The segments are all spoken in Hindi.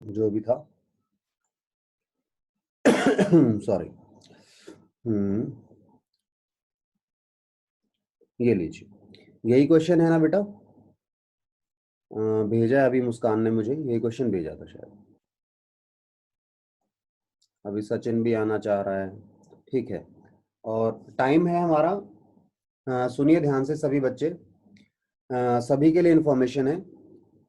जो भी था। सॉरी। ये लीजिए, यही क्वेश्चन है ना बेटा? भेजा है अभी मुस्कान ने मुझे, यही क्वेश्चन भेजा था शायद। अभी सचिन भी आना चाह रहा है। ठीक है, और टाइम है हमारा। सुनिए ध्यान से सभी बच्चे, सभी के लिए इंफॉर्मेशन है।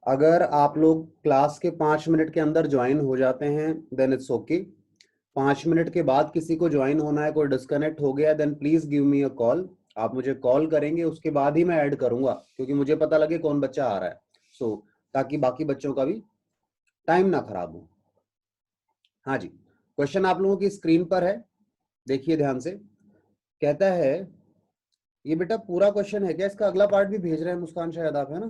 अगर आप लोग क्लास के 5 मिनट के अंदर ज्वाइन हो जाते हैं देन इट्स ओके। 5 मिनट के बाद किसी को ज्वाइन होना है, कोई डिस्कनेक्ट हो गया, then please give me a call. आप मुझे कॉल करेंगे, उसके बाद ही मैं ऐड करूंगा, क्योंकि मुझे पता लगे कौन बच्चा आ रहा है। सो ताकि बाकी बच्चों का भी टाइम ना खराब हो। हाँ जी, क्वेश्चन आप लोगों की स्क्रीन पर है, देखिए ध्यान से। कहता है, ये बेटा पूरा क्वेश्चन है क्या? इसका अगला पार्ट भी भेज रहे हैं मुस्कान शायद आप, है ना?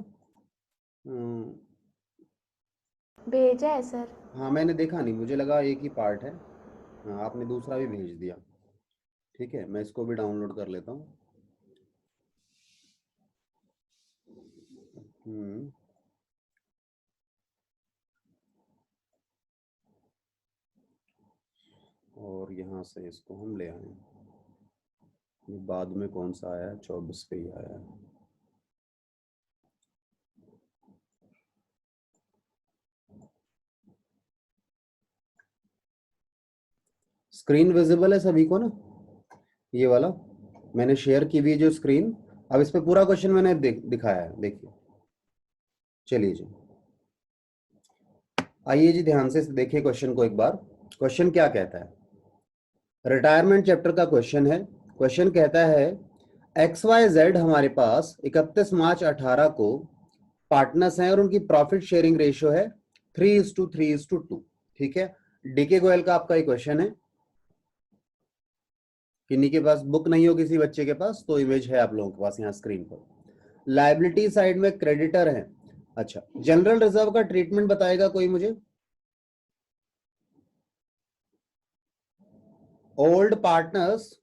भेजा है सर। हाँ मैंने देखा नहीं, मुझे लगा एक ही पार्ट है। हाँ आपने दूसरा भी भेज दिया। ठीक है, मैं इसको भी डाउनलोड कर लेता हूँ। और यहाँ से इसको हम ले आए। ये बाद में कौन सा आया है? 24 पे ही आया है। स्क्रीन विजिबल है सभी को ना? ये वाला मैंने शेयर की हुई जो स्क्रीन, अब इस पे पूरा क्वेश्चन मैंने दिखाया है, देखिए। चलिए जी, आइए जी ध्यान से देखिए क्वेश्चन को एक बार। क्वेश्चन क्या कहता है? रिटायरमेंट चैप्टर का क्वेश्चन है। क्वेश्चन कहता है XYZ हमारे पास 31 मार्च 18 को पार्टनर्स हैं और उनकी प्रॉफिट शेयरिंग रेशियो है 3:3:2। ठीक है, डीके गोयल का आपका ये क्वेश्चन है। किन्हीं के पास बुक नहीं हो, किसी बच्चे के पास, तो इमेज है आप लोगों के पास यहाँ स्क्रीन पर। लायबिलिटी साइड में क्रेडिटर है। अच्छा, जनरल रिजर्व का ट्रीटमेंट बताएगा कोई मुझे? Old partners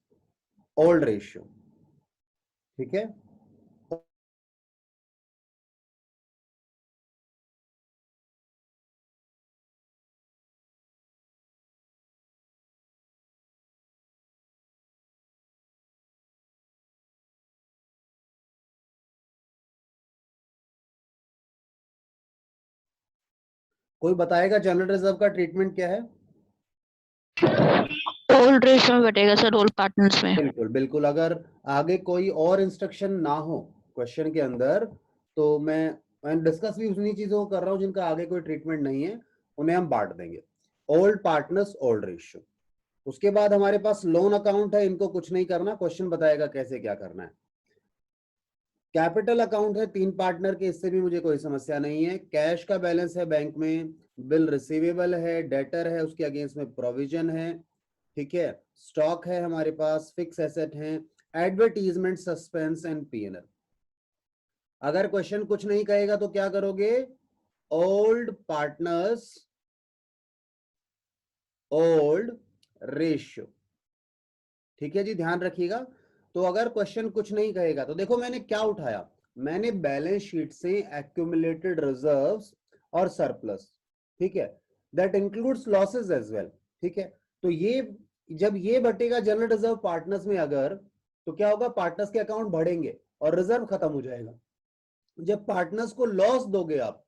old ratio. ठीक है, कोई बताएगा जनरल रिजर्व का ट्रीटमेंट क्या है? ओल्ड रेशियो में बैठेगा सर, ओल्ड पार्टनर्स में। बिल्कुल बिल्कुल, अगर आगे कोई और इंस्ट्रक्शन ना हो क्वेश्चन के अंदर, तो मैं डिस्कस भी उन्हीं चीजों को कर रहा हूं जिनका आगे कोई ट्रीटमेंट नहीं है, उन्हें हम बांट देंगे। Old partners old ratio. उसके बाद हमारे पास लोन अकाउंट है, इनको कुछ नहीं करना, क्वेश्चन बताएगा कैसे क्या करना है। कैपिटल अकाउंट है 3 पार्टनर के, इससे भी मुझे कोई समस्या नहीं है। कैश का बैलेंस है बैंक में, बिल रिसीवेबल है, डेटर है, उसके अगेंस्ट में प्रोविजन है। ठीक है, स्टॉक है हमारे पास, फिक्स एसेट है, एडवर्टीजमेंट, सस्पेंस एंड पीएनएल। अगर क्वेश्चन कुछ नहीं कहेगा तो क्या करोगे? Old partners old ratio. ठीक है जी, ध्यान रखिएगा। तो अगर क्वेश्चन कुछ नहीं कहेगा तो देखो मैंने क्या उठाया, मैंने बैलेंस शीट से एक्यूमुलेटेड रिजर्व्स और सरप्लस। ठीक है, that includes losses as well. ठीक है, तो ये जब ये बटेगा जनरल रिजर्व पार्टनर्स में, अगर तो क्या होगा, पार्टनर्स के अकाउंट बढ़ेंगे और रिजर्व खत्म हो जाएगा। जब पार्टनर्स को लॉस दोगे आप,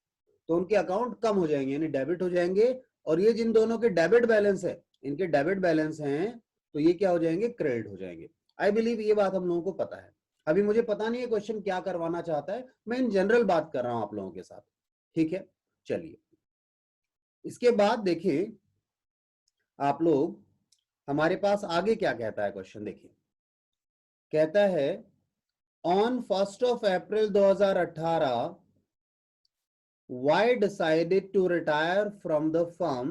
तो उनके अकाउंट कम हो जाएंगे, यानी डेबिट हो जाएंगे, और ये जिन दोनों के डेबिट बैलेंस है, इनके डेबिट बैलेंस हैं, तो ये क्या हो जाएंगे? क्रेडिट हो जाएंगे। आई बिलीव ये बात हम लोगों को पता है। अभी मुझे पता नहीं है क्वेश्चन क्या करवाना चाहता है, मैं इन जनरल बात कर रहा हूं आप लोगों के साथ। ठीक है, चलिए इसके बाद देखिए आप लोग, हमारे पास आगे क्या कहता है क्वेश्चन, देखिए। कहता है on 1 April 2018 Y decided to retire from the firm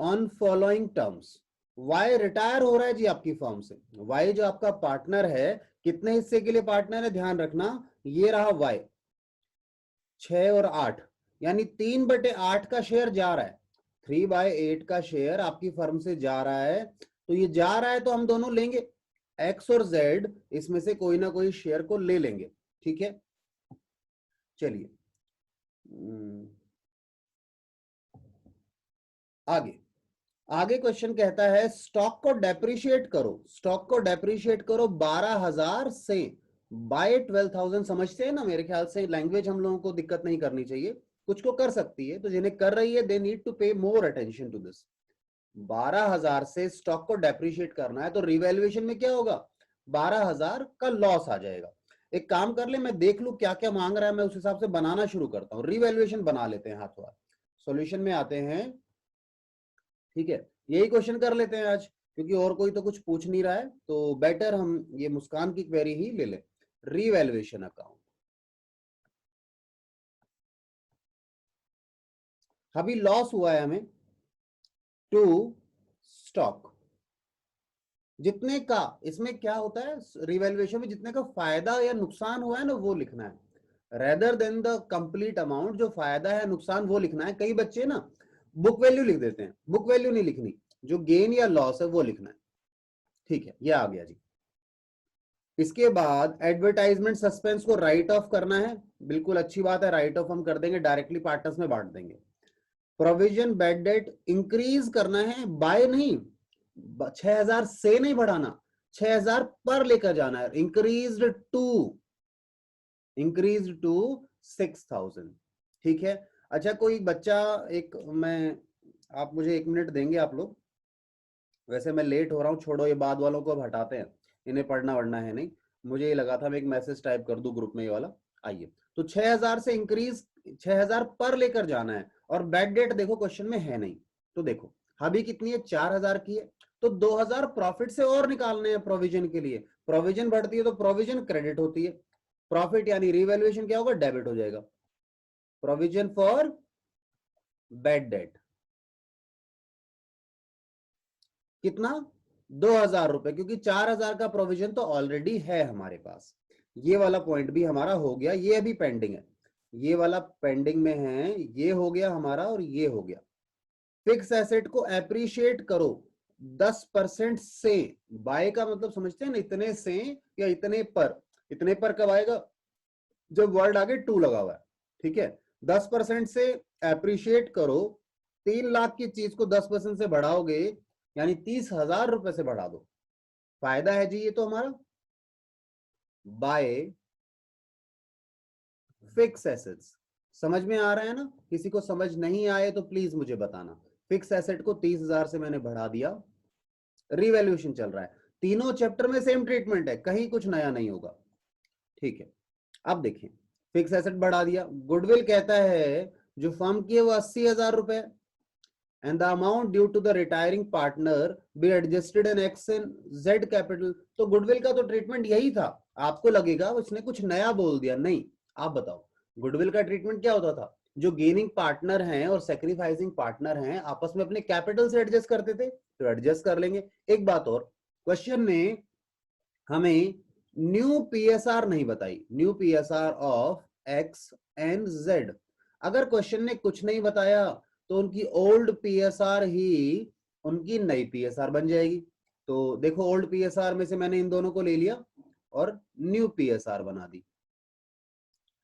on following terms। Y retire हो रहा है जी आपकी फर्म से। Y जो आपका पार्टनर है, कितने हिस्से के लिए पार्टनर है ध्यान रखना, ये रहा Y, 6 और 8, यानी 3/8 का शेयर जा रहा है। 3/8 का शेयर आपकी फर्म से जा रहा है, तो ये जा रहा है तो हम दोनों लेंगे, X और Z इसमें से कोई ना कोई शेयर को ले लेंगे। ठीक है, चलिए आगे आगे क्वेश्चन कहता है स्टॉक को डेप्रिशिएट करो, स्टॉक को डेप्रिशिएट करो 12,000 से बाय 12,000। समझते हैं ना, मेरे ख्याल से लैंग्वेज हम लोगों को दिक्कत नहीं करनी चाहिए, कुछ को कर सकती है, तो जिन्हें कर रही है दे नीड टू पे मोर अटेंशन टू दिस। 12,000 से स्टॉक को डेप्रिशिएट करना है तो रिवैल्यूएशन में क्या होगा, 12,000 का लॉस आ जाएगा। एक काम कर ले, मैं देख लूं क्या क्या मांग रहा है, मैं उस हिसाब से बनाना शुरू करता हूं। रिवैल्यूएशन बना लेते हैं हाथों हाथ, सॉल्यूशन में आते हैं। ठीक है, यही क्वेश्चन कर लेते हैं आज, क्योंकि और कोई तो कुछ पूछ नहीं रहा है, तो बेटर हम ये मुस्कान की क्वेरी ही ले लें। रिवैल्यूएशन अकाउंट, अभी लॉस हुआ है हमें टू स्टॉक, जितने का, इसमें क्या होता है रिवैल्यूएशन में, जितने का फायदा या नुकसान हुआ है ना वो लिखना है, rather than the complete amount. जो फायदा है नुकसान वो लिखना है। कई बच्चे ना बुक वैल्यू लिख देते हैं, बुक वैल्यू नहीं लिखनी, जो गेन या लॉस है वो लिखना है। ठीक है, ये आ गया जी। इसके बाद एडवर्टाइजमेंट सस्पेंस को राइट ऑफ करना है, बिल्कुल अच्छी बात है, राइट ऑफ हम कर देंगे, डायरेक्टली पार्टनर्स में बांट देंगे। प्रोविजन बैड डेट इंक्रीज करना है, बाय नहीं, 6,000 से नहीं बढ़ाना, 6,000 पर लेकर जाना है, इंक्रीज टू 6,000। ठीक है, अच्छा कोई बच्चा, एक मैं, आप मुझे 1 मिनट देंगे आप लोग, वैसे मैं लेट हो रहा हूँ, छोड़ो ये बाद वालों को अब हटाते हैं, इन्हें पढ़ना वढ़ना है नहीं। मुझे ये लगा था मैं एक मैसेज टाइप कर दूं ग्रुप में ये वाला। आइए, तो 6,000 से इंक्रीज, 6,000 पर लेकर जाना है, और बैड डेट देखो क्वेश्चन में है नहीं, तो देखो अभी कितनी है, 4,000 की है, तो 2,000 प्रॉफिट से और निकालने हैं प्रोविजन के लिए। प्रोविजन बढ़ती है तो प्रोविजन क्रेडिट होती है, प्रॉफिट यानी रिवैल्यूएशन क्या होगा, डेबिट हो जाएगा। प्रोविजन फॉर बैड डेट कितना, 2,000 रुपए, क्योंकि 4,000 का प्रोविजन तो ऑलरेडी है हमारे पास। ये वाला पॉइंट भी हमारा हो गया, ये अभी पेंडिंग है, ये वाला पेंडिंग में है, ये हो गया हमारा और ये हो गया। फिक्स एसेट को एप्रिशिएट करो 10% से, बाय का मतलब समझते हैं ना, इतने से या इतने पर। इतने पर कब आएगा, जब वर्ड आगे टू लगा हुआ है। ठीक है, 10% से एप्रिशिएट करो, 3 लाख की चीज को 10% से बढ़ाओगे यानी 30,000 रुपए से बढ़ा दो, फायदा है जी ये तो हमारा। बाय फिक्स एसेट्स, समझ में आ रहा है ना, किसी को समझ नहीं आए तो प्लीज मुझे बताना। फिक्स एसेट को 30,000 से मैंने बढ़ा दिया, रिवैल्यूएशन चल रहा है, तीनों चैप्टर में सेम ट्रीटमेंट है, कहीं कुछ नया नहीं होगा। ठीक है, अब देखिए, फिक्स एसेट बढ़ा दिया, गुडविल कहता है जो फर्म की है वो 80,000 रुपए, and the amount due to the retiring partner be adjusted in X and Z capital। तो गुडविल का तो ट्रीटमेंट यही था, आपको लगेगा उसने कुछ नया बोल दिया, नहीं। आप बताओ गुडविल का ट्रीटमेंट क्या होता था, जो गेनिंग पार्टनर हैं और सेक्रीफाइसिंग पार्टनर हैं आपस में अपने कैपिटल से एडजस्ट करते थे, तो एडजस्ट कर लेंगे। एक बात और, क्वेश्चन ने हमें न्यू पीएसआर नहीं बताई, new PSR of x and Z. अगर क्वेश्चन ने कुछ नहीं बताया तो उनकी ओल्ड पीएसआर ही उनकी नई पीएसआर बन जाएगी। तो देखो ओल्ड पीएसआर में से मैंने इन दोनों को ले लिया और न्यू पीएसआर बना दी।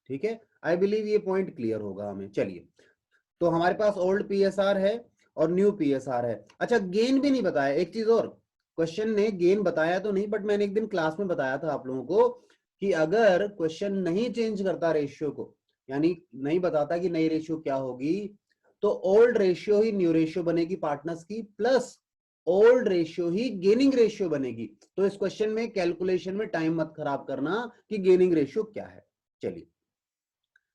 ठीक है, आई बिलीव ये पॉइंट क्लियर होगा हमें। चलिए, तो हमारे पास ओल्ड पीएसआर है और न्यू पीएसआर है। अच्छा गेन भी नहीं बताया, एक चीज और, क्वेश्चन ने गेन बताया तो नहीं, बट मैंने एक दिन क्लास में बताया था आप लोगों को कि अगर क्वेश्चन नहीं चेंज करता रेशियो को, यानी नहीं बताता कि नई रेशियो क्या होगी, तो ओल्ड रेशियो ही न्यू रेशियो बनेगी पार्टनर्स की, प्लस ओल्ड रेशियो ही गेनिंग रेशियो बनेगी। तो इस क्वेश्चन में कैलकुलेशन में टाइम मत खराब करना कि गेनिंग रेशियो क्या है। चलिए,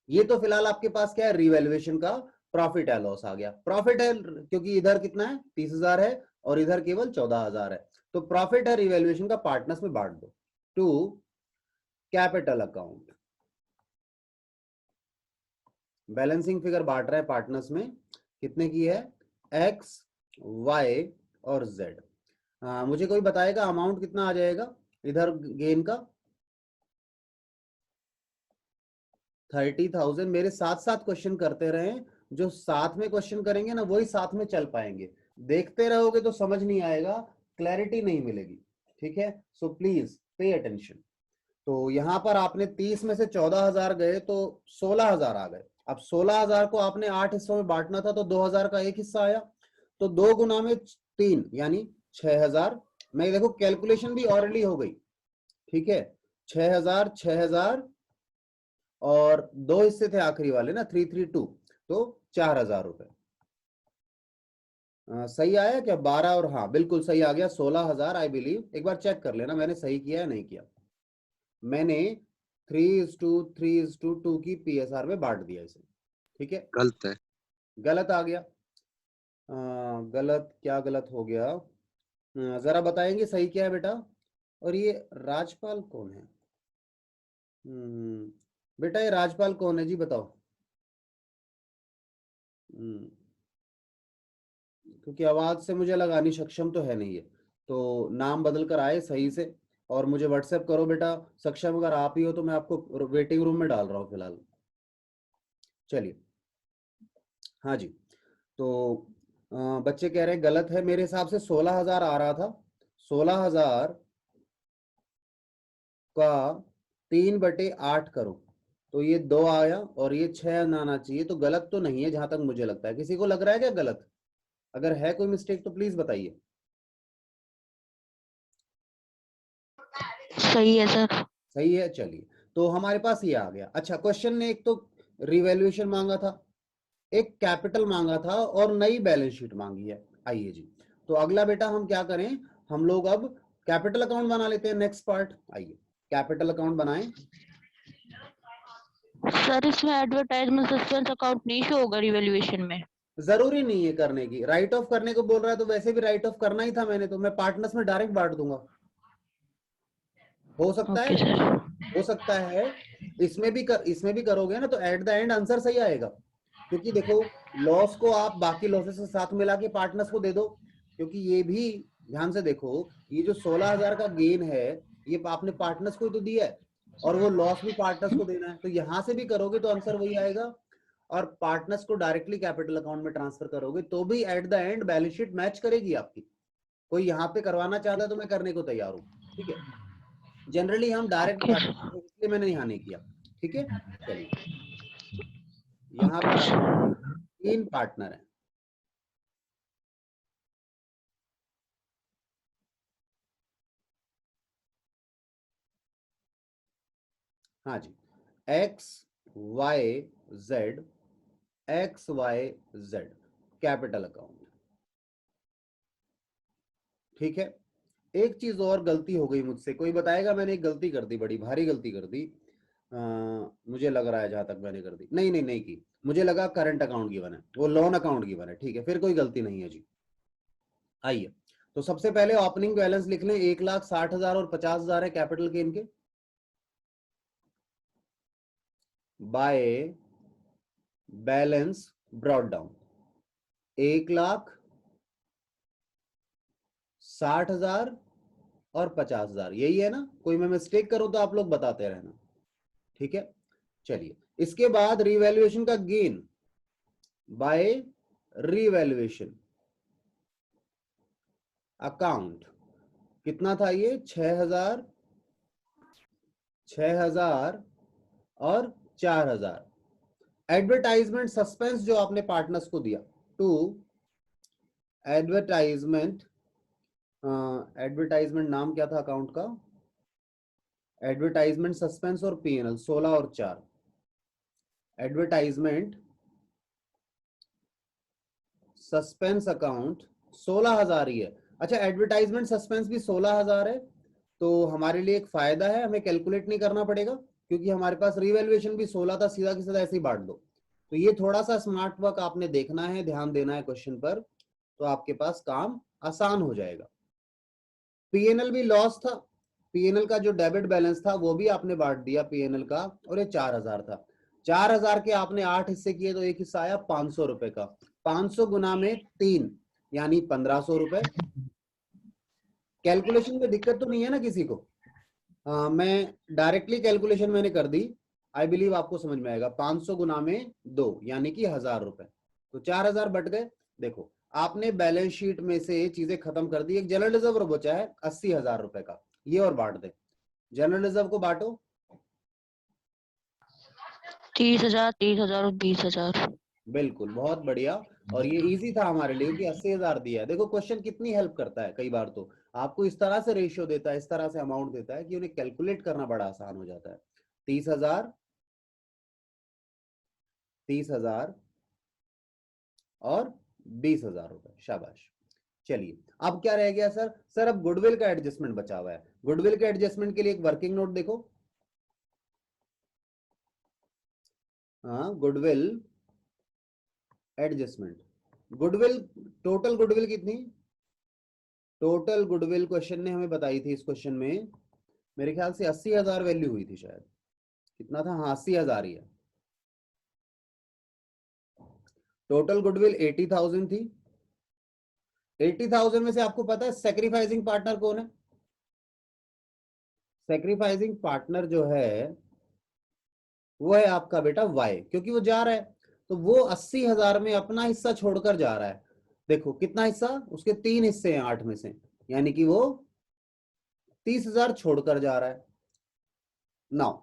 ये तो फिलहाल आपके पास क्या है, रिवैल्यूएशन का प्रॉफिट है लॉस आ गया। प्रॉफिट है क्योंकि इधर कितना है 30,000 है और इधर केवल 14,000 है, तो प्रॉफिट है रिवैल्यूएशन का पार्टनर्स में बांट दो to capital account. Balancing figure बांट रहे हैं पार्टनर्स में, कितने की है, एक्स वाई और जेड। मुझे कोई बताएगा अमाउंट कितना आ जाएगा इधर गेन का, 30,000। मेरे साथ साथ क्वेश्चन करते रहें, जो साथ में क्वेश्चन करेंगे ना वही साथ में चल पाएंगे, देखते रहोगे तो समझ नहीं आएगा, क्लैरिटी नहीं मिलेगी। ठीक है, सो प्लीज पे अटेंशन। तो यहां पर आपने 30 में से 14,000 गए तो 16,000 आ गए। अब 16,000 को आपने 8 हिस्सों में बांटना था, तो 2,000 का एक हिस्सा आया, तो 2 गुना में 3 यानी 6000। मैं देखो कैलकुलेशन भी ऑलरेडी हो गई, ठीक है। 6000 6000 और 2 हिस्से थे आखिरी वाले ना, 332, तो 4000 रुपए। सही आया क्या? 12 और हाँ बिल्कुल सही आ गया, 16,000 आई बिलीव। एक बार चेक कर लेना मैंने सही किया या नहीं किया। मैंने 3:2 की PSR में बांट दिया इसे, ठीक है। गलत है। गलत आ गया। गलत क्या गलत हो गया? जरा बताएंगे सही क्या है बेटा? और ये राजपाल कौन है? बेटा ये राजपाल कौन है जी, बताओ। क्योंकि आवाज से मुझे लगानी सक्षम तो है नहीं है, तो नाम बदल कर आए सही से और मुझे व्हाट्सएप करो बेटा। सक्षम अगर आप ही हो तो मैं आपको वेटिंग रूम में डाल रहा हूँ फिलहाल। चलिए, हाँ जी। तो बच्चे कह रहे हैं गलत है, मेरे हिसाब से 16,000 आ रहा था। 16,000 का 3/8 करो तो ये 2 आया और ये 6 आना चाहिए, तो गलत तो नहीं है जहां तक मुझे लगता है। किसी को लग रहा है क्या गलत? अगर है कोई मिस्टेक तो प्लीज बताइए। सही है सर। सही है, चलिए। तो हमारे पास ये आ गया। अच्छा, क्वेश्चन ने एक तो रिवैल्यूएशन मांगा था, एक कैपिटल मांगा था और नई बैलेंस शीट मांगी है। आइए जी, तो अगला बेटा हम क्या करें, हम लोग अब कैपिटल अकाउंट बना लेते हैं। नेक्स्ट पार्ट, आइए कैपिटल अकाउंट बनाएं। सर इसमें एडवर्टाइजमेंट सस्पेंस अकाउंट नहीं शो होगा रिवैल्यूएशन में? जरूरी नहीं है करने की, राइट ऑफ करने को बोल रहा है तो वैसे भी राइट ऑफ करना ही था मैंने, तो मैं पार्टनर्स में डायरेक्ट बांट दूंगा। हो सकता ओके है, सर। हो सकता है इसमें भी करोगे ना तो एट द एंड आंसर सही आएगा। क्योंकि देखो, लॉस को आप बाकी लॉसेस के साथ मिला के पार्टनर्स को दे दो, क्योंकि ये भी ध्यान से देखो, ये जो 16,000 का गेन है ये आपने पार्टनर्स को ही तो दिया है और वो लॉस भी पार्टनर्स को देना है, तो यहां से भी करोगे तो आंसर वही आएगा। और पार्टनर्स को डायरेक्टली कैपिटल अकाउंट में ट्रांसफर करोगे तो भी at the end balance sheet match करेगी आपकी। कोई यहाँ पे करवाना चाहता है तो मैं करने को तैयार हूँ, ठीक है। जनरली हम डायरेक्ट ओके सर। बांटते हैं, इसलिए मैंने यहाँ नहीं किया, ठीक है। चलिए, यहाँ ओके पर सर। 3 पार्टनर हैं। हाँ जी, XYZ, XYZ कैपिटल अकाउंट, ठीक है। एक चीज और गलती हो गई मुझसे, कोई बताएगा? मैंने एक गलती कर दी, बड़ी भारी गलती कर दी। मुझे लग रहा है जहां तक मैंने कर दी, नहीं नहीं नहीं की, मुझे लगा करंट अकाउंट गिवन है, वो लोन अकाउंट गिवन है, ठीक है, फिर कोई गलती नहीं है जी। आइए, तो सबसे पहले ओपनिंग बैलेंस लिख लें। 1,60,000 और 50,000 है कैपिटल गेन के, बाय बैलेंस ब्रॉट डाउन 1,60,000 और 50,000, यही है ना? कोई मैं मिस्टेक करूं तो आप लोग बताते रहना, ठीक है। चलिए, इसके बाद रिवैल्यूएशन का गेन बाय रिवैल्यूएशन अकाउंट कितना था? ये 6,000, 6,000 और 4,000। एडवर्टाइजमेंट सस्पेंस जो आपने पार्टनर्स को दिया, टू एडवर्टाइजमेंट, एडवर्टाइजमेंट नाम क्या था अकाउंट का? एडवर्टाइजमेंट सस्पेंस और P&L 16 और 4। एडवर्टाइजमेंट सस्पेंस अकाउंट 16,000 ही है। अच्छा, एडवर्टाइजमेंट सस्पेंस भी 16,000 है, तो हमारे लिए एक फायदा है, हमें कैलकुलेट नहीं करना पड़ेगा क्योंकि हमारे पास रिवैल्यूएशन भी 16 था, सीधा की सीधा ऐसे ही बांट दो। तो ये थोड़ा सा स्मार्ट वर्क आपने देखना है, ध्यान देना है क्वेश्चन पर, तो आपके पास काम आसान हो जाएगा। P&L भी लॉस था, P&L का जो डेबिट बैलेंस था वो भी आपने बांट दिया P&L का, और ये 4,000 था। 4,000 के आपने 8 हिस्से किए तो एक हिस्सा आया 500 रुपए का। 500 गुना में 3 यानी 1,500 रुपए। कैलकुलेशन में दिक्कत तो नहीं है ना किसी को? मैं डायरेक्टली कैलकुलेशन मैंने कर दी, आई बिलीव आपको समझ में आएगा। 500 गुना में 2 यानी कि 1,000 रुपए, तो 4,000 बट गए। देखो, आपने बैलेंस शीट में से चीजें खत्म कर दी, एक जनरल रिजर्व बचा है 80,000 रुपए का, ये और बांट दे। जनरल रिजर्व को बांटो। 30,000, 30,000 और 20,000। बिल्कुल, बहुत बढ़िया। और ये इजी था हमारे लिए कि 80,000 दिया है। देखो क्वेश्चन कितनी हेल्प करता है, कई बार तो आपको इस तरह से रेशियो देता है, इस तरह से अमाउंट देता है कि उन्हें कैलकुलेट करना बड़ा आसान हो जाता है। 30,000, 30,000 और 20,000 रुपए, शाबाश। चलिए अब क्या रह गया सर? सर अब गुडविल का एडजस्टमेंट बचा हुआ है। गुडविल के एडजस्टमेंट के लिए एक वर्किंग नोट देखो। हाँ, goodwill adjustment. Goodwill, total goodwill कितनी? टोटल गुडविल क्वेश्चन ने हमें बताई थी, इस क्वेश्चन में मेरे ख्याल से 80,000 वैल्यू हुई थी शायद। कितना था? हाँ, 80,000 ही है। टोटल गुडविल 80,000 थी। 80,000 में से आपको पता है सेक्रीफाइसिंग पार्टनर कौन है? सेक्रीफाइसिंग पार्टनर जो है वो है आपका बेटा वाई, क्योंकि वो जा रहा है तो वो 80,000 में अपना हिस्सा छोड़कर जा रहा है। देखो कितना हिस्सा, उसके 3 हिस्से हैं 8 में से, यानी कि वो 30,000 छोड़कर जा रहा है। Now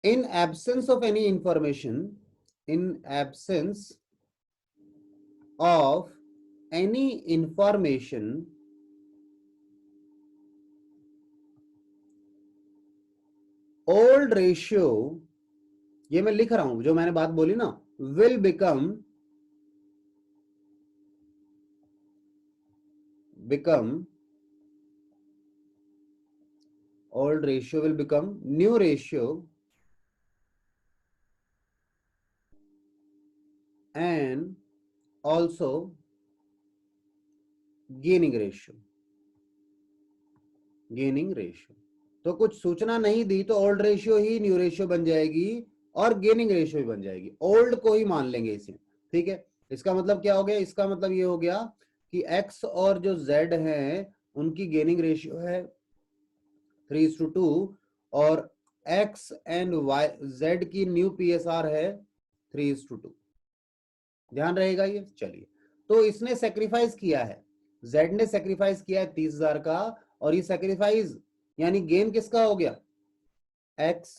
in absence of any information, in absence of any information, old ratio, ये मैं लिख रहा हूं जो मैंने बात बोली ना, will become old ratio will become new ratio and also gaining ratio। तो कुछ सूचना नहीं दी तो ओल्ड रेशियो ही न्यू रेशियो बन जाएगी और गेनिंग रेशियो ही बन जाएगी। ओल्ड को ही मान लेंगे इसे, ठीक है। इसका मतलब क्या हो गया? इसका मतलब ये हो गया कि x और जो z है उनकी गेनिंग रेशियो है 3:2 और x एंड y z की न्यू PSR है 3:2। ध्यान रहेगा ये। चलिए, तो इसने सेक्रीफाइस किया है, z ने सेक्रीफाइस किया है 30,000 का, और ये सेक्रीफाइस यानी गेन किसका हो गया? x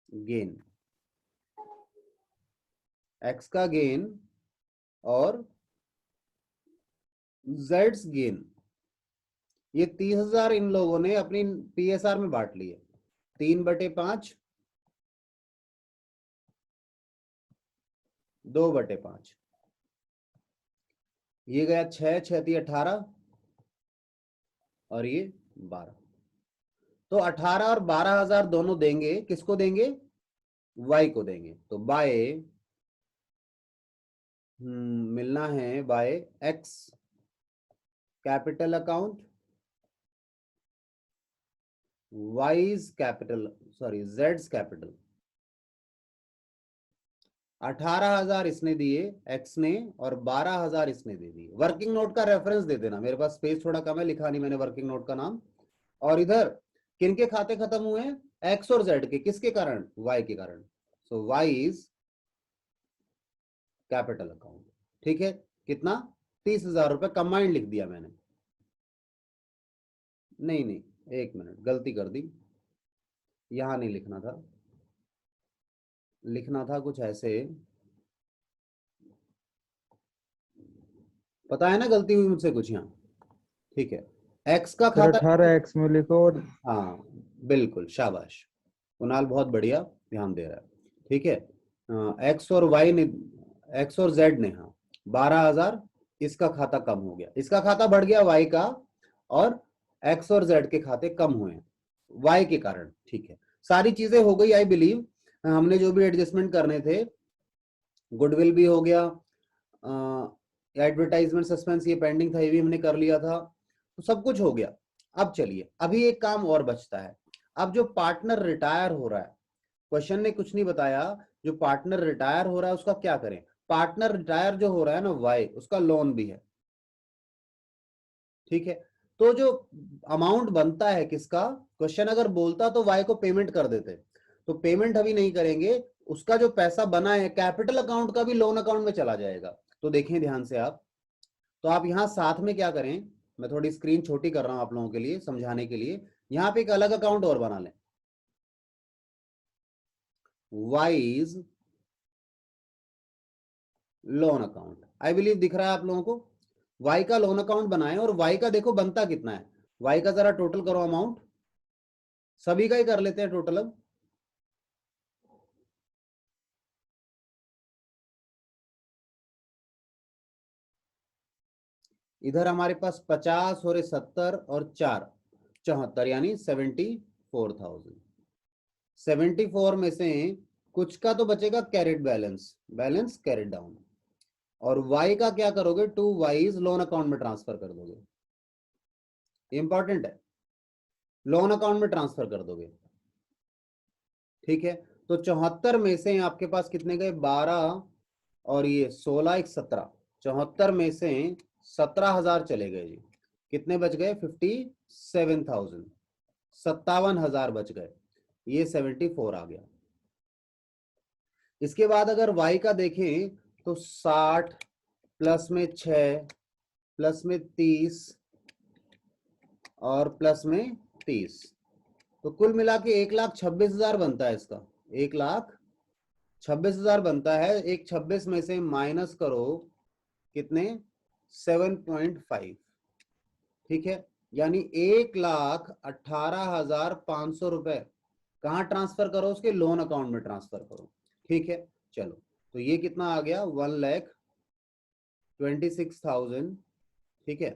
गेन, x का गेन और z गेन, ये 30,000 इन लोगों ने अपनी PSR में बांट लिए। 3/5, 2/5, ये गया 6, 6 18 और ये 12। तो 18 और 12,000 दोनों देंगे, किसको देंगे? y को देंगे। तो बाय मिलना है by x capital account, y's capital, sorry z's capital. 18,000 इसने दिए x ने और 12,000 इसने दे दिए। वर्किंग नोट का रेफरेंस दे देना, मेरे पास स्पेस थोड़ा कम है, लिखा नहीं मैंने वर्किंग नोट का नाम। और इधर किनके खाते खत्म हुए हैं? x और z के। किसके कारण? y के कारण। सो y इज कैपिटल अकाउंट, ठीक है। कितना? 30,000 रुपए कंबाइंड लिख दिया मैंने। नहीं नहीं, एक मिनट, गलती कर दी, यहां नहीं लिखना था, लिखना था कुछ ऐसे। पता है ना गलती हुई मुझसे कुछ यहाँ, ठीक है। एक्स का फिर खाता, 18x में लिखो और हाँ बिल्कुल, शाबाश कुणाल, बहुत बढ़िया, ध्यान दे रहा है, ठीक है। एक्स और वाई ने, एक्स और जेड ने, हाँ 12,000, इसका खाता कम हो गया, इसका खाता बढ़ गया वाई का, और एक्स और जेड के खाते कम हुए वाई के कारण, ठीक है। सारी चीजें हो गई आई बिलीव, हमने जो भी एडजस्टमेंट करने थे, गुडविल भी हो गया, एडवर्टाइजमेंट सस्पेंस ये पेंडिंग था, ये भी हमने कर लिया था, तो सब कुछ हो गया। अब चलिए, अभी एक काम और बचता है। अब जो पार्टनर रिटायर हो रहा है, क्वेश्चन ने कुछ नहीं बताया, जो पार्टनर रिटायर हो रहा है उसका क्या करें? पार्टनर रिटायर जो हो रहा है ना वाई, उसका लोन भी है, ठीक है। तो जो अमाउंट बनता है किसका, क्वेश्चन अगर बोलता तो वाई को पेमेंट कर देते, तो पेमेंट अभी नहीं करेंगे, उसका जो पैसा बना है कैपिटल अकाउंट का भी लोन अकाउंट में चला जाएगा। तो देखें ध्यान से आप, तो आप यहां साथ में क्या करें, मैं थोड़ी स्क्रीन छोटी कर रहा हूं आप लोगों के लिए समझाने के लिए, यहां पे एक अलग अकाउंट और बना लें, wise loan account. I believe दिख रहा है आप लोगों को। वाई का लोन अकाउंट बनाएं और वाई का देखो बनता कितना है। वाई का जरा टोटल करो अमाउंट, सभी का ही कर लेते हैं टोटल अब। इधर हमारे पास 50 और 70 और 4 74 यानी 74,000। 74 में से कुछ का तो बचेगा carried balance, balance carried down. और वाई का क्या करोगे, टू वाईज लोन अकाउंट में ट्रांसफर कर दोगे। इंपॉर्टेंट है, लोन अकाउंट में ट्रांसफर कर दोगे। ठीक है, तो 74 में से आपके पास कितने गए, 12 और ये 16 एक 17। 74 में से 17,000 चले गए जी, कितने बच गए, 57,000, 57,000 बच गए, ये 74 आ गया। इसके बाद अगर y का देखें तो 60 प्लस में 6 प्लस में 30 और प्लस में 30, तो कुल मिला के 1,26,000 बनता है इसका। 1,26,000 बनता है। एक 26 में से माइनस करो कितने, 7.5। ठीक है, यानी 1,18,500 रुपए कहाँ ट्रांसफर करो, उसके लोन अकाउंट में ट्रांसफर करो। ठीक है, चलो तो ये कितना आ गया, 1,26,000। ठीक है,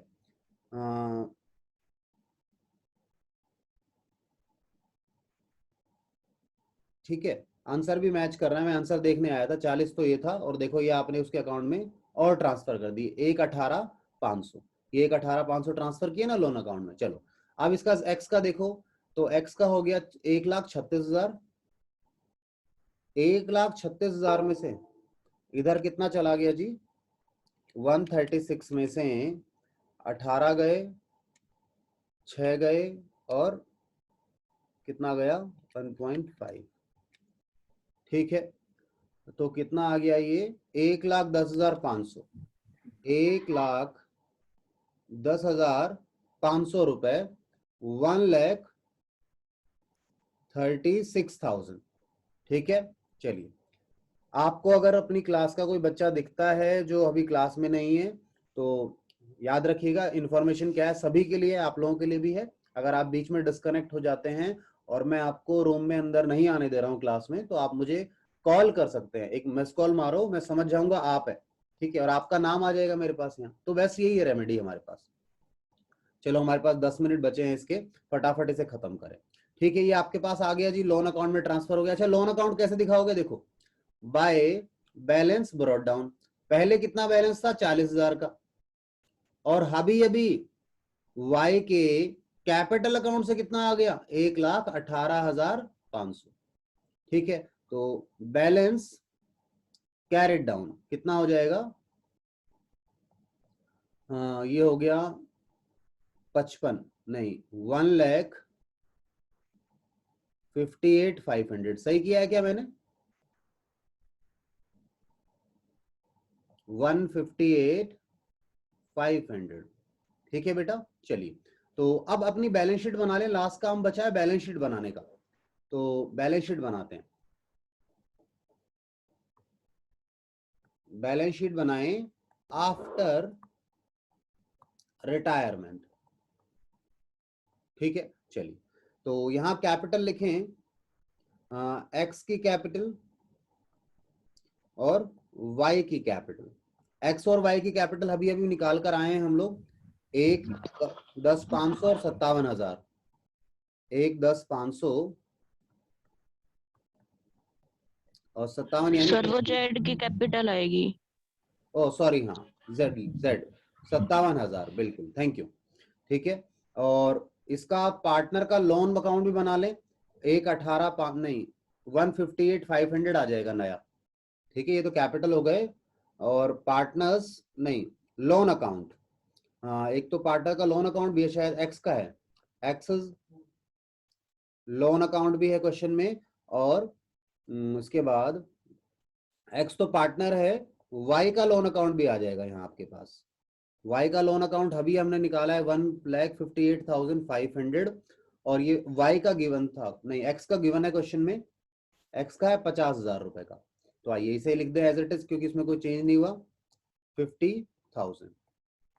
ठीक है, आंसर भी मैच कर रहा है। मैं आंसर देखने आया था, 40 तो ये था, और देखो ये आपने उसके अकाउंट में और ट्रांसफर कर दी 1,18,500। ये 1,18,500 ट्रांसफर किए ना लोन अकाउंट में। चलो अब इसका एक्स का देखो, तो एक्स का हो गया 1,36,000। 1,36,000 में से इधर कितना चला गया जी, 136 में से 18 गए, 6 गए और कितना गया, 1.5। ठीक है, तो कितना आ गया ये, 1,10,500। 1,10,500 रुपए, 1,36,000। ठीक है, चलिए आपको अगर अपनी क्लास का कोई बच्चा दिखता है जो अभी क्लास में नहीं है, तो याद रखिएगा इन्फॉर्मेशन क्या है, सभी के लिए, आप लोगों के लिए भी है। अगर आप बीच में डिस्कनेक्ट हो जाते हैं और मैं आपको रूम में अंदर नहीं आने दे रहा हूँ क्लास में, तो आप मुझे कॉल कर सकते हैं, एक मिस कॉल मारो, मैं समझ जाऊंगा आप है। ठीक है, और आपका नाम आ जाएगा मेरे पास यहाँ। तो बस यही है रेमेडी हमारे पास। चलो हमारे पास 10 मिनट बचे हैं इसके, फटाफट इसे खत्म करें। ठीक है, ये आपके पास आ गया जी, लोन अकाउंट में ट्रांसफर हो गया। अच्छा, लोन अकाउंट कैसे दिखाओगे, देखो बाय बैलेंस ब्रॉट डाउन। पहले कितना बैलेंस था, 40,000 का, और अभी अभी वाई के कैपिटल अकाउंट से कितना आ गया, 1,18,500। ठीक है, तो बैलेंस कैरेट डाउन कितना हो जाएगा, हाँ ये हो गया 55 नहीं, 1,58,500। सही किया है क्या मैंने, 1,58,500। ठीक है बेटा, चलिए तो अब अपनी बैलेंस शीट बना लें। लास्ट काम बचा है बैलेंस शीट बनाने का, तो बैलेंस शीट बनाते हैं। बैलेंस शीट बनाएं आफ्टर रिटायरमेंट। ठीक है, चलिए तो यहां कैपिटल लिखें, एक्स की कैपिटल और वाई की कैपिटल। एक्स और वाई की कैपिटल अभी अभी निकाल कर आए हैं हम लोग, 1,10,500 और 57,000। 1,10,500 और 57 यानी सर वो जेड की कैपिटल आएगी। ओ सॉरी, हाँ जेड, जेड 57,000, बिल्कुल, थैंक यू। ठीक है, और इसका पार्टनर का लोन अकाउंट भी बना लें, 1,18,500 नहीं, 1,58,500 आ जाएगा नया। ठीक है, ये तो कैपिटल हो गए, और पार्टनर्स नहीं, लोन अकाउंट, हाँ एक तो पार्टनर का लोन अकाउंट भी है, शायद एक्स का है, एक्सेस लोन अकाउंट भी है क्वेश्चन में। और उसके बाद एक्स तो पार्टनर है, वाई का लोन अकाउंट भी आ जाएगा यहाँ आपके पास। वाई का लोन अकाउंट अभी हमने निकाला है 1,58,500, और ये वाई का गिवन था, नहीं एक्स का गिवन है क्वेश्चन में, एक्स का है 50,000 रुपए का। तो आइए इसे लिख दे एज इट इज, क्योंकि इसमें कोई चेंज नहीं हुआ, 50,000।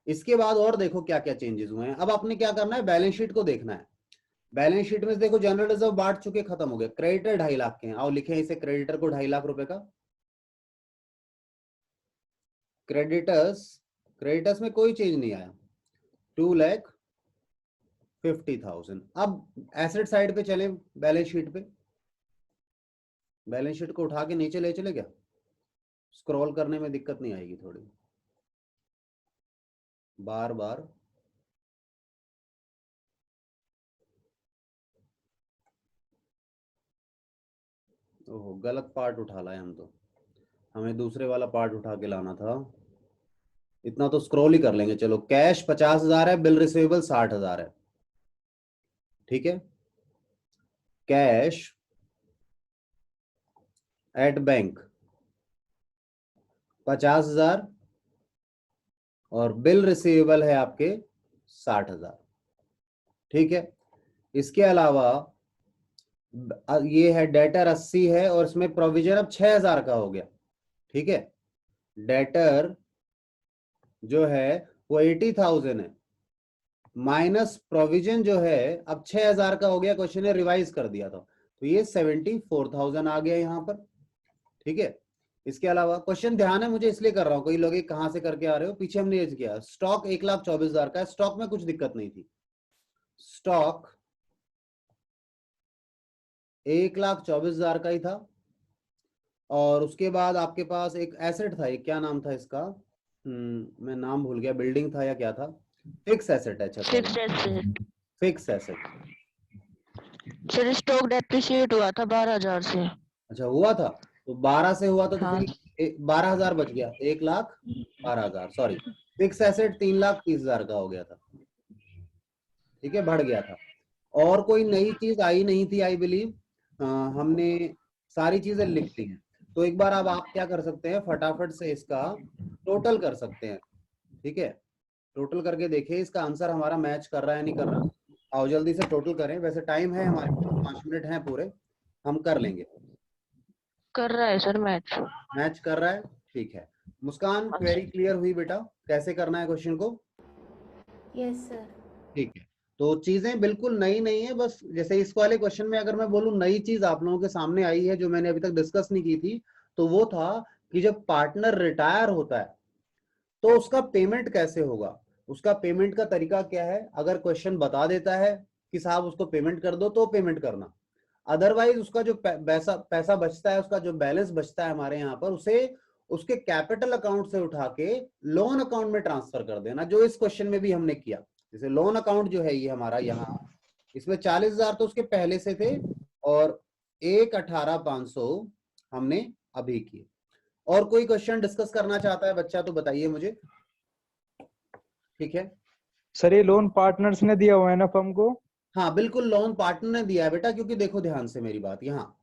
इसके बाद और देखो क्या क्या चेंजेस हुए हैं। अब आपने क्या करना है, बैलेंस शीट को देखना है। बैलेंस शीट में देखो जनरल रिजर्व बांट चुके, खत्म हो गए। क्रेडिटर 2.5 लाख के हैं, आओ लिखे इसे क्रेडिटर को 2.5 लाख रुपए का। क्रेडिटर्स में कोई चेंज नहीं आया, 2,50,000। अब एसेट साइड पे चले, बैलेंस शीट पे। बैलेंस शीट को उठा के नीचे ले चले क्या, स्क्रॉल करने में दिक्कत नहीं आएगी थोड़ी, बार बार। ओहो गलत पार्ट उठा लाए हम, तो हमें दूसरे वाला पार्ट उठा के लाना था। इतना तो स्क्रॉल ही कर लेंगे। चलो, कैश 50,000 है, बिल रिसीवेबल 60,000 है, ठीक है। कैश एट बैंक 50,000 और बिल रिसीवेबल है आपके 60,000, ठीक है। इसके अलावा ये है डेटर 80 है और इसमें प्रोविजन अब 6,000 का हो गया, ठीक है। डेटर जो है वो 80,000 है, माइनस प्रोविजन जो है अब 6,000 का हो गया। क्वेश्चन ने रिवाइज कर दिया था, तो ये 74,000 आ गया यहाँ पर, ठीक है। इसके अलावा क्वेश्चन ध्यान है, मुझे इसलिए कर रहा हूं, कोई लोग कहां से करके आ रहे हो, पीछे हमने ये किया। स्टॉक 1,24,000 का है, स्टॉक में कुछ दिक्कत नहीं थी। स्टॉक 1,24,000 का ही था। और उसके बाद आपके पास एक एसेट था, ये क्या नाम था इसका, मैं नाम भूल गया, बिल्डिंग था या क्या था, फिक्स एसेट है। अच्छा fix asset. Fix asset, sir stock depreciate हुआ था 12,000 से। अच्छा हुआ था, तो 12 से हुआ था, तो हाँ। फिर 12,000 बच गया, 1,12,000, सॉरी। फिक्स एसेट 3,30,000 का हो गया था, ठीक है, बढ़ गया था। और कोई नई चीज आई नहीं थी आई बिलीव, हमने सारी चीजें लिख ली हैं। तो एक बार अब आप क्या कर सकते हैं, फटाफट से इसका टोटल कर सकते हैं, ठीक है। टोटल करके देखिए इसका आंसर हमारा मैच कर रहा है नहीं कर रहा। आओ जल्दी से टोटल करें, वैसे टाइम है हमारे पास, 5 मिनट हैं पूरे, हम कर लेंगे। कर रहा है सर मैच। मैच कर रहा है, ठीक है। मुस्कान, क्वेरी क्लियर हुई बेटा, कैसे करना है क्वेश्चन को? Yes sir. ठीक है। तो चीजें बिल्कुल नई नहीं है, बस जैसे इस वाले क्वेश्चन में अगर मैं बोलूं नई चीज आप लोगों के सामने आई है जो मैंने अभी तक डिस्कस नहीं की थी, तो वो था कि जब पार्टनर रिटायर होता है तो उसका पेमेंट कैसे होगा, उसका पेमेंट का तरीका क्या है। अगर क्वेश्चन बता देता है कि साहब उसको पेमेंट कर दो, तो पेमेंट करना। अदरवाइज उसका जो पैसा बचता है, उसका जो बैलेंस बचता है हमारे यहाँ पर, उसे उसके कैपिटल अकाउंट से उठा के लोन अकाउंट में ट्रांसफर कर देना, जो इस क्वेश्चन में भी हमने किया। जैसे लोन अकाउंट जो है ये हमारा यहाँ, इसमें 40,000 तो उसके पहले से थे और 1,18,500 हमने अभी किए। और कोई क्वेश्चन डिस्कस करना चाहता है बच्चा तो बताइए मुझे, ठीक है। सर ये लोन पार्टनर्स ने दिया हुआ है ना फर्म को? हाँ बिल्कुल, लोन पार्टनर ने दिया है बेटा, क्योंकि देखो ध्यान से मेरी बात, यहाँ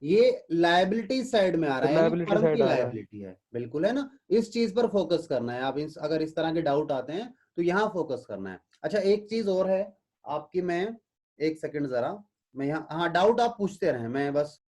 ये लायबिलिटी साइड में आ रहा तो है, यानी लायबिलिटी फर्म की साइड आ रहा है। लायबिलिटी है, बिल्कुल है ना। इस चीज पर फोकस करना है। आप अगर इस तरह के डाउट आते हैं तो यहाँ फोकस करना है। अच्छा एक चीज और है आपकी, मैं एक सेकंड जरा, मैं यहाँ, हाँ डाउट आप पूछते रहें, मैं बस